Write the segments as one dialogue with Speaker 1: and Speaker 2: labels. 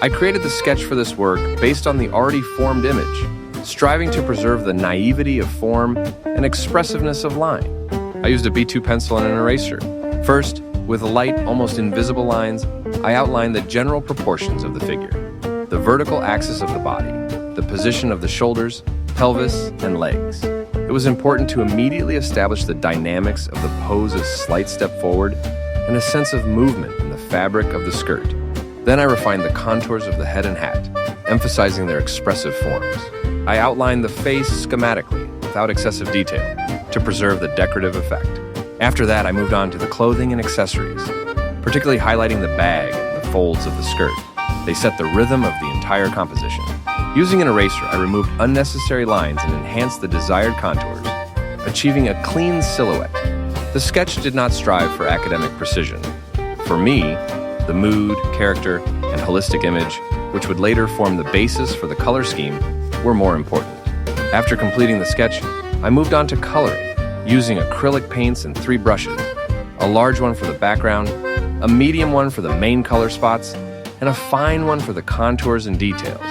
Speaker 1: I created the sketch for this work based on the already formed image, striving to preserve the naivety of form and expressiveness of line. I used a B2 pencil and an eraser. First, with light, almost invisible lines, I outlined the general proportions of the figure, the vertical axis of the body, the position of the shoulders, pelvis, and legs. It was important to immediately establish the dynamics of the pose, a slight step forward, and a sense of movement in the fabric of the skirt. Then I refined the contours of the head and hat, emphasizing their expressive forms. I outlined the face schematically, without excessive detail, to preserve the decorative effect. After that, I moved on to the clothing and accessories, particularly highlighting the bag and the folds of the skirt. They set the rhythm of the entire composition. Using an eraser, I removed unnecessary lines and enhanced the desired contours, achieving a clean silhouette. The sketch did not strive for academic precision. For me, the mood, character, and holistic image, which would later form the basis for the color scheme, were more important. After completing the sketch, I moved on to coloring, using acrylic paints and 3 brushes, a large one for the background, a medium one for the main color spots, and a fine one for the contours and details.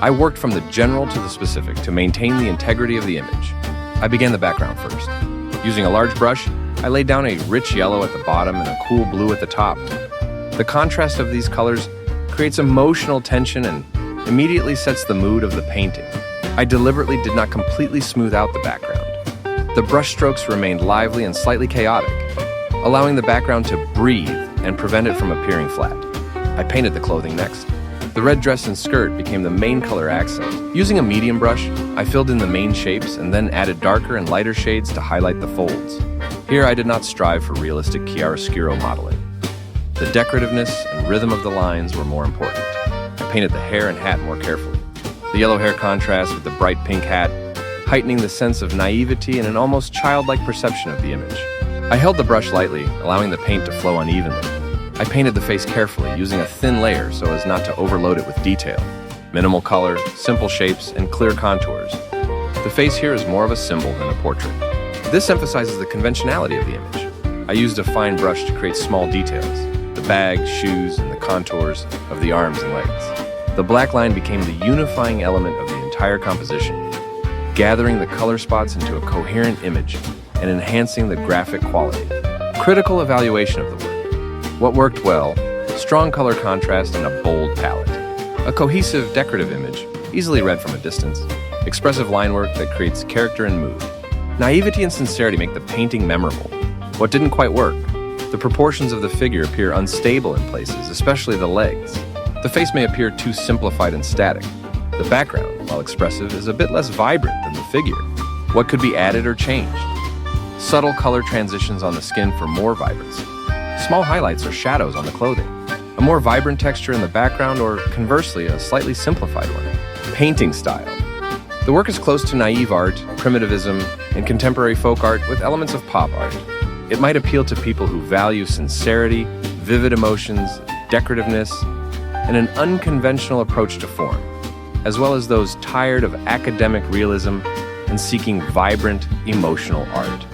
Speaker 1: I worked from the general to the specific to maintain the integrity of the image. I began the background first. Using a large brush, I laid down a rich yellow at the bottom and a cool blue at the top. The contrast of these colors creates emotional tension and immediately sets the mood of the painting. I deliberately did not completely smooth out the background. The brush strokes remained lively and slightly chaotic, allowing the background to breathe and prevent it from appearing flat. I painted the clothing next. The red dress and skirt became the main color accent. Using a medium brush, I filled in the main shapes and then added darker and lighter shades to highlight the folds. Here I did not strive for realistic chiaroscuro modeling. The decorativeness and rhythm of the lines were more important. I painted the hair and hat more carefully. The yellow hair contrast with the bright pink hat, heightening the sense of naivety and an almost childlike perception of the image. I held the brush lightly, allowing the paint to flow unevenly. I painted the face carefully, using a thin layer so as not to overload it with detail. Minimal color, simple shapes, and clear contours. The face here is more of a symbol than a portrait. This emphasizes the conventionality of the image. I used a fine brush to create small details, the bag, shoes, and the contours of the arms and legs. The black line became the unifying element of the entire composition, gathering the color spots into a coherent image and enhancing the graphic quality. Critical evaluation of the work. What worked well? Strong color contrast and a bold palette. A cohesive, decorative image, easily read from a distance. Expressive line work that creates character and mood. Naivety and sincerity make the painting memorable. What didn't quite work? The proportions of the figure appear unstable in places, especially the legs. The face may appear too simplified and static. The background, while expressive, is a bit less vibrant than the figure. What could be added or changed? Subtle color transitions on the skin for more vibrancy. Small highlights or shadows on the clothing. A more vibrant texture in the background, or conversely, a slightly simplified one. Painting style. The work is close to naive art, primitivism, and contemporary folk art with elements of pop art. It might appeal to people who value sincerity, vivid emotions, decorativeness, and an unconventional approach to form, as well as those tired of academic realism and seeking vibrant, emotional art.